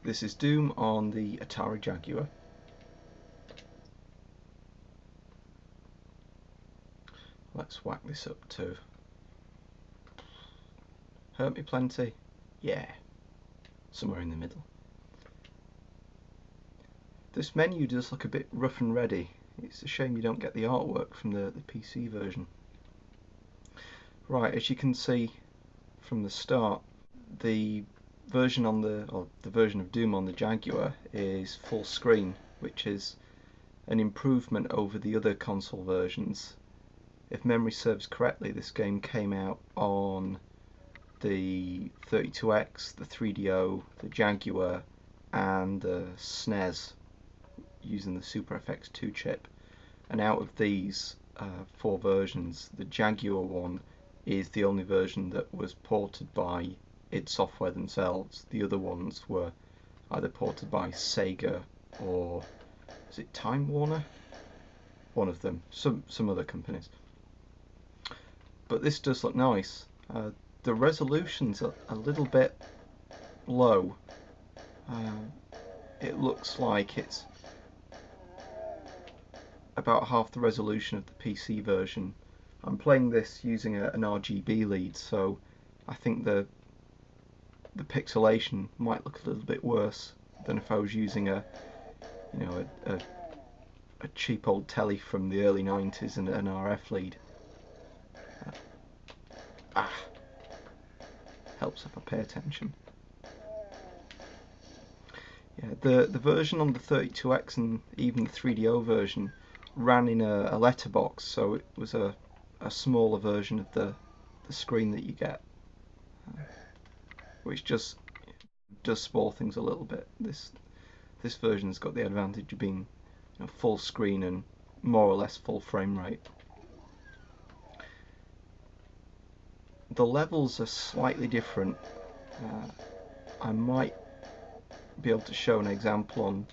This is Doom on the Atari Jaguar. Let's whack this up to hurt me plenty. Yeah, somewhere in the middle. This menu does look a bit rough and ready. It's a shame you don't get the artwork from the PC version. Right, as you can see from the start, the version of Doom on the Jaguar is full screen, which is an improvement over the other console versions. If memory serves correctly, this game came out on the 32X, the 3DO, the Jaguar, and the SNES using the Super FX2 chip. And out of these four versions, the Jaguar one is the only version that was ported by id Software themselves. The other ones were either ported by Sega or is it Time Warner? One of them, some other companies. But this does look nice. The resolution's a little bit low. It looks like it's about half the resolution of the PC version. I'm playing this using an RGB lead, so I think the pixelation might look a little bit worse than if I was using a cheap old telly from the early 90s and an RF lead. Helps if I pay attention. Yeah, the version on the 32X and even the 3DO version ran in a letterbox, so it was a smaller version of the screen that you get, which just does spoil things a little bit. This version's got the advantage of being full screen and more or less full frame rate. The levels are slightly different. I might be able to show an example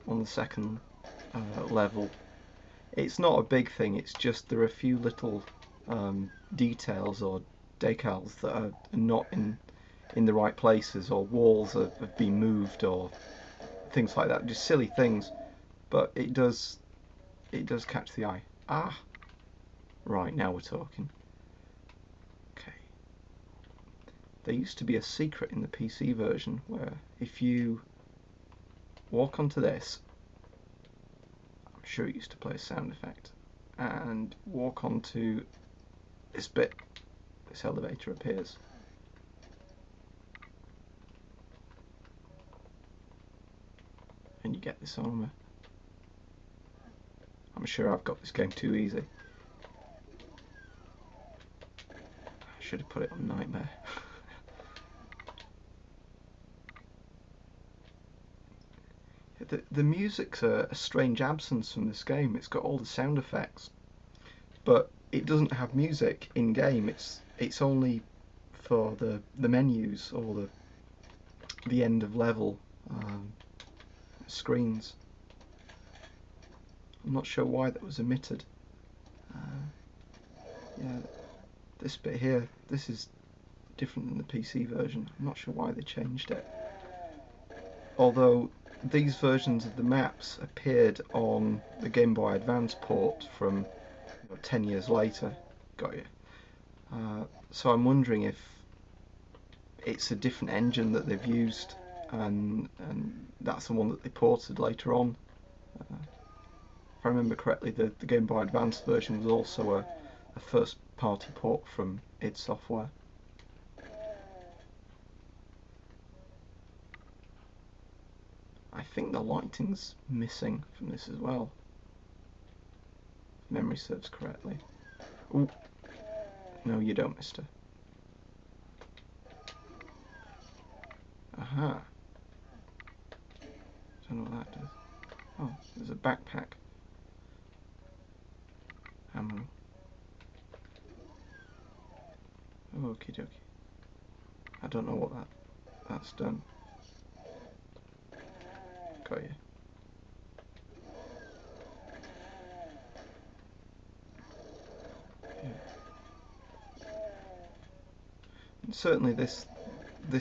on the second level. It's not a big thing, it's just there are a few little details or decals that are not in the right places, or walls have been moved, or things like that. Just silly things, but it does catch the eye. Right, now we're talking. Okay. There used to be a secret in the PC version where if you walk onto this, I'm sure it used to play a sound effect, and walk onto this bit, this elevator appears. And you get this armor. I'm sure I've got this game too easy. I should have put it on Nightmare. The music's a strange absence from this game. It's got all the sound effects, but it doesn't have music in game. It's only for the menus or the end of level screens. I'm not sure why that was omitted. Yeah, this bit here, this is different than the PC version. I'm not sure why they changed it. Although these versions of the maps appeared on the Game Boy Advance port from 10 years later. Got you. So I'm wondering if it's a different engine that they've used, and that's the one that they ported later on. If I remember correctly, the Game Boy Advance version was also a first party port from id Software. I think the lighting's missing from this as well, if memory serves correctly. Ooh. No, you don't, mister. Aha. Don't know what that does. Oh, there's a backpack. Ammo. Okie dokie. I don't know what that's done. Got you. Yeah. And certainly this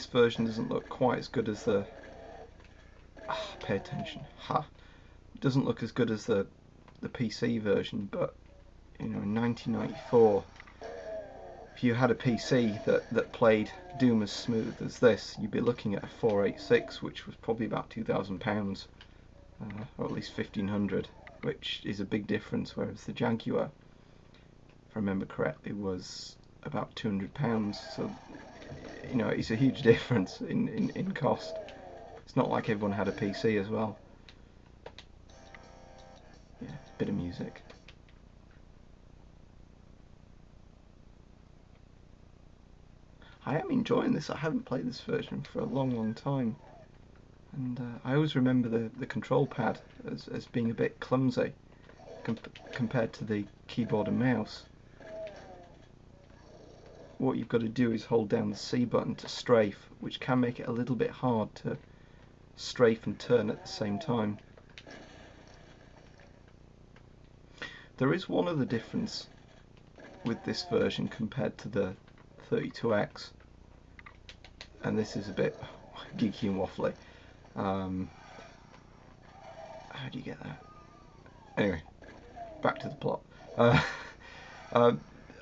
version doesn't look quite as good as the pay attention. Ha! It doesn't look as good as the PC version, but you know, in 1994, if you had a PC that played Doom as smooth as this, you'd be looking at a 486, which was probably about £2,000, or at least 1,500, which is a big difference. Whereas the Jaguar, if I remember correctly, was about £200. So you know, it's a huge difference in cost. It's not like everyone had a PC as well. Yeah, bit of music. I am enjoying this. I haven't played this version for a long time, and I always remember the control pad as being a bit clumsy compared to the keyboard and mouse. What you've got to do is hold down the C button to strafe, which can make it a little bit hard to strafe and turn at the same time. There is one other difference with this version compared to the 32X, and this is a bit geeky and waffly. How do you get that? Anyway, back to the plot.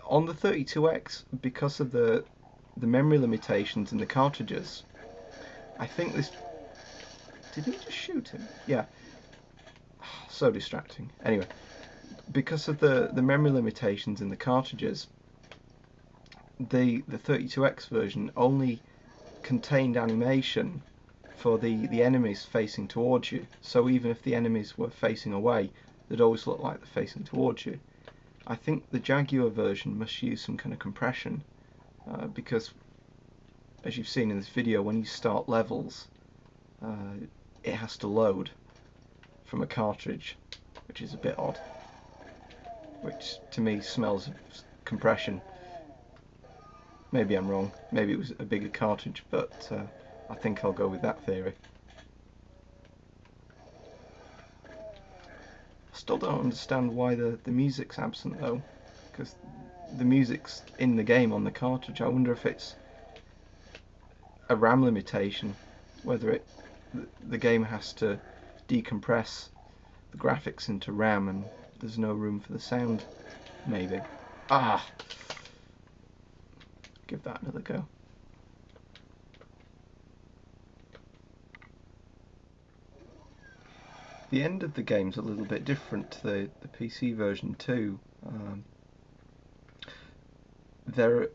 On the 32X, because of the memory limitations in the cartridges, I think this... Did he just shoot him? Yeah. So distracting. Anyway, because of the memory limitations in the cartridges, the 32X version only contained animation for the enemies facing towards you. So even if the enemies were facing away, they'd always look like they're facing towards you. I think the Jaguar version must use some kind of compression, because as you've seen in this video, when you start levels, it has to load from a cartridge, which is a bit odd, which to me smells of compression. Maybe I'm wrong, maybe it was a bigger cartridge, but I think I'll go with that theory. Still don't understand why the music's absent though, because the music's in the game on the cartridge. I wonder if it's a RAM limitation, whether the game has to decompress the graphics into RAM and there's no room for the sound, maybe. Give that another go. The end of the game's a little bit different to the PC version too. There,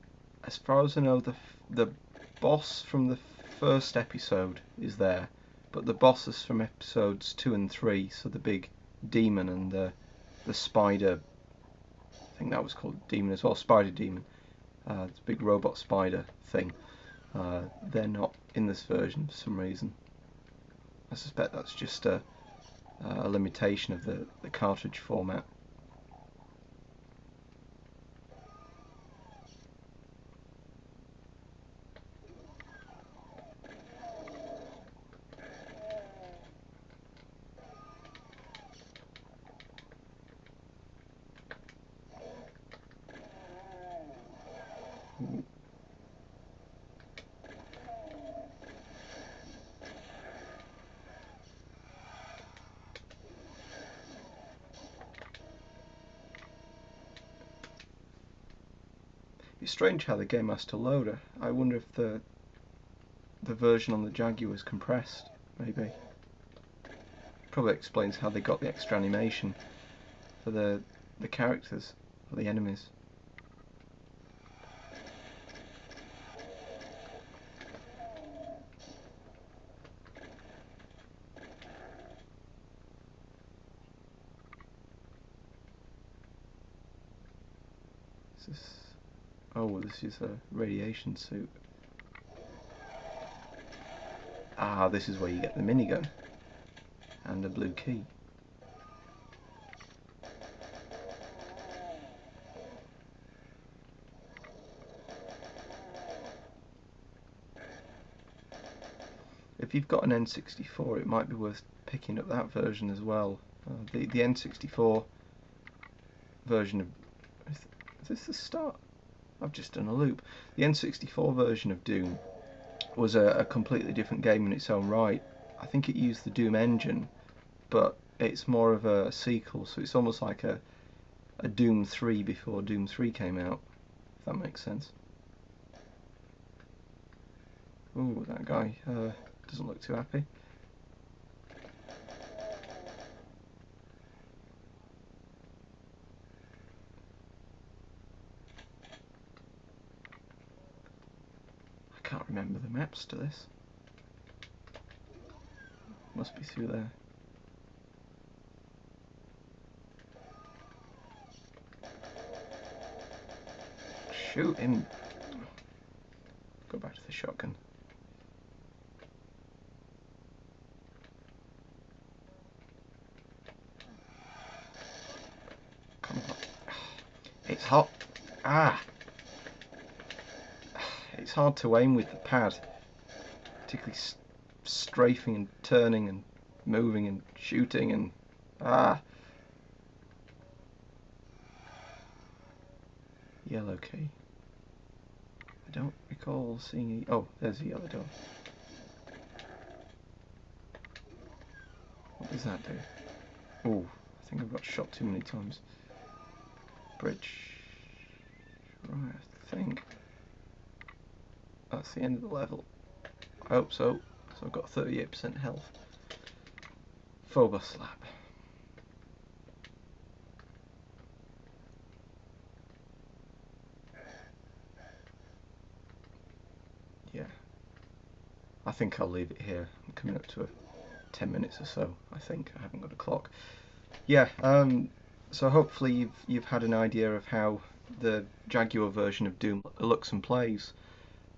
as far as I know, the boss from the first episode is there, but the bosses from episodes 2 and 3, so the big demon and the spider, I think that was called demon as well, spider demon, the big robot spider thing, they're not in this version for some reason. I suspect that's just a limitation of the cartridge format. It's strange how the game has to load. I wonder if the version on the Jaguar was compressed, maybe. Probably explains how they got the extra animation for the characters, or the enemies. Oh, this is a radiation suit. This is where you get the minigun and the blue key. If you've got an N64, it might be worth picking up that version as well. The N64 version of... Is this the start? I've just done a loop. The N64 version of Doom was a completely different game in its own right. I think it used the Doom engine, but it's more of a sequel, so it's almost like a Doom 3 before Doom 3 came out, if that makes sense. Ooh, that guy doesn't look too happy. I can't remember the maps to this. Must be through there. Shoot him. Go back to the shotgun. Come on. It's hot. Ah! It's hard to aim with the pad. Particularly strafing and turning and moving and shooting and... Ah! Yellow key. I don't recall seeing a... Oh, there's the yellow door. What does that do? Oh, I think I've got shot too many times. Bridge. Right, I think that's the end of the level. I hope so. So I've got 38% health. Phobos slab. Yeah. I think I'll leave it here. I'm coming up to 10 minutes or so, I think. I haven't got a clock. Yeah, so hopefully you've had an idea of how the Jaguar version of Doom looks and plays.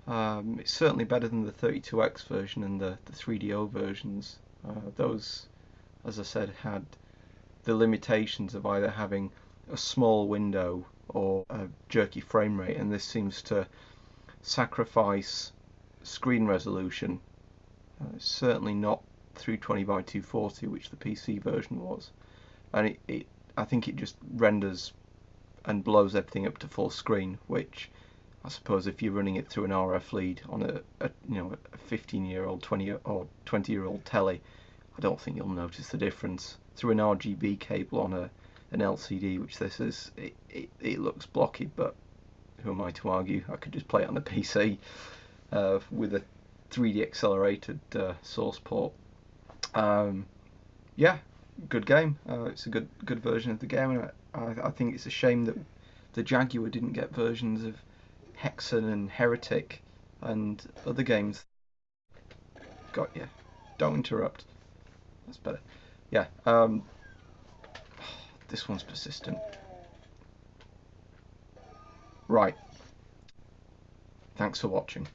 It's certainly better than the 32X version and the 3DO versions. Those, as I said, had the limitations of either having a small window or a jerky frame rate, and this seems to sacrifice screen resolution. It's certainly not 320 by 240, which the PC version was, and I think it just renders and blows everything up to full screen, which I suppose if you're running it through an RF lead on a 15-year-old, 20-year-old telly, I don't think you'll notice the difference. Through an RGB cable on an LCD, which this is, it looks blocky, but who am I to argue? I could just play it on a PC with a 3D accelerated source port. Yeah, good game. It's a good version of the game, and I think it's a shame that the Jaguar didn't get versions of Hexen and Heretic and other games. Got you. Don't interrupt. That's better. Yeah. This one's persistent. Right. Thanks for watching.